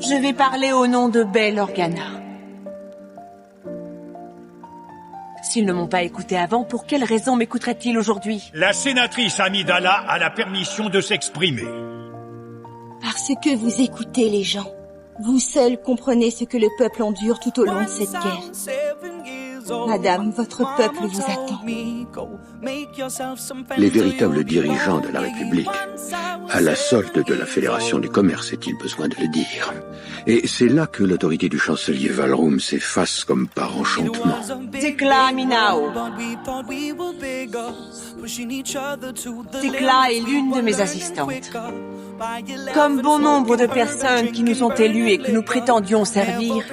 Je vais parler au nom de Bail Organa. S'ils ne m'ont pas écouté avant, pour quelle raison m'écouteraient-ils aujourd'hui? La sénatrice Amidala a la permission de s'exprimer. Parce que vous écoutez les gens. Vous seuls comprenez ce que le peuple endure tout au long de cette guerre. Madame, votre peuple vous attend. Les véritables dirigeants de la République, à la solde de la Fédération du commerce, est-il besoin de le dire. Et c'est là que l'autorité du chancelier Valroum s'efface comme par enchantement. Tekla Minao. Tekla est l'une de mes assistantes. Comme bon nombre de personnes qui nous ont élus et que nous prétendions servir,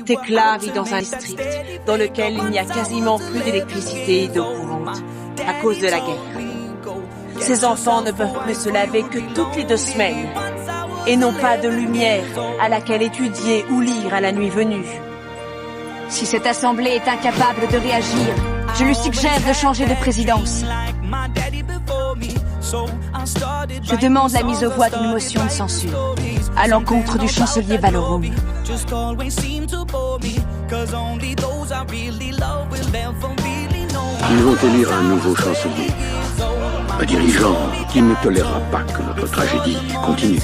Tekla vit dans un district dans lequel il n'y a quasiment plus d'électricité et d'eau courante à cause de la guerre. Ses enfants ne peuvent plus se laver que toutes les 2 semaines et n'ont pas de lumière à laquelle étudier ou lire à la nuit venue. Si cette assemblée est incapable de réagir, je lui suggère de changer de présidence. Je demande la mise aux voix d'une motion de censure à l'encontre du chancelier Valroum. Ils vont élire un nouveau chancelier. Un dirigeant qui ne tolérera pas que notre tragédie continue.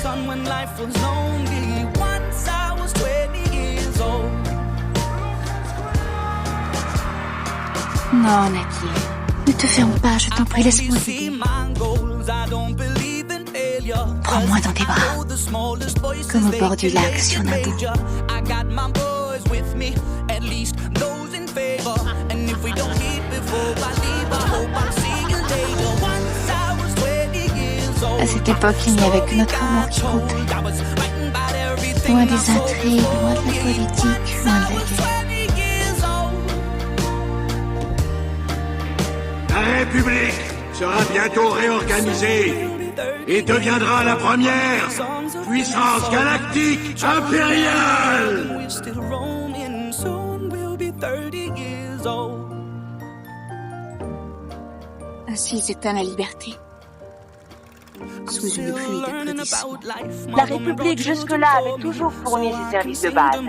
Non, Naki. Ne te ferme pas, je t'en prie, laisse-moi t'aider. Prends-moi dans tes bras, comme au bord du lac sur Naboo. À cette époque, il n'y avait que notre amour qui comptait. Loin des intrigues, loin de la politique, loin de la guerre. La République sera bientôt réorganisée et deviendra la première puissance galactique impériale. Ainsi s'éteint la liberté. Sous une pluie d'applaudissements. La République jusque-là avait toujours fourni ses services de base.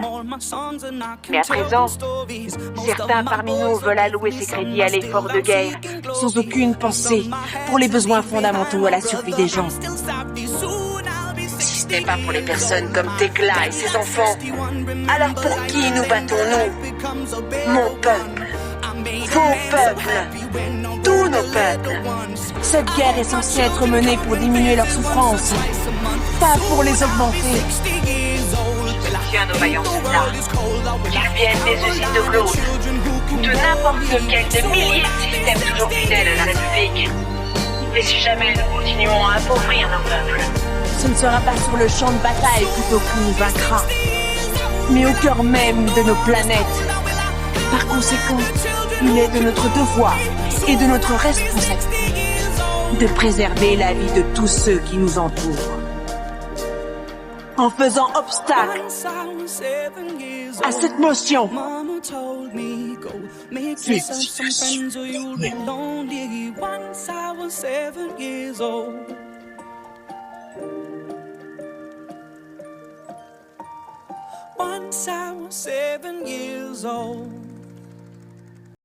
Mais à présent, certains parmi nous veulent allouer ces crédits à l'effort de guerre, sans aucune pensée pour les besoins fondamentaux à la survie des gens. Si ce n'est pas pour les personnes comme Tekla et ses enfants, alors pour qui nous battons-nous? Mon peuple, vos peuples, tous nos peuples. Cette guerre est censée être menée pour diminuer leurs souffrances, pas pour les augmenter. Je soutiens nos vaillants soldats, qu'ils viennent des usines de Glaude, ou de n'importe lequel des milliers de systèmes toujours fidèles à la République. Et si jamais nous continuons à appauvrir nos peuples, ce ne sera pas sur le champ de bataille plutôt qu'on nous vaincra, mais au cœur même de nos planètes. Par conséquent, il est de notre devoir et de notre responsabilité de préserver la vie de tous ceux qui nous entourent. En faisant obstacle à cette motion. Once I was 7 years old.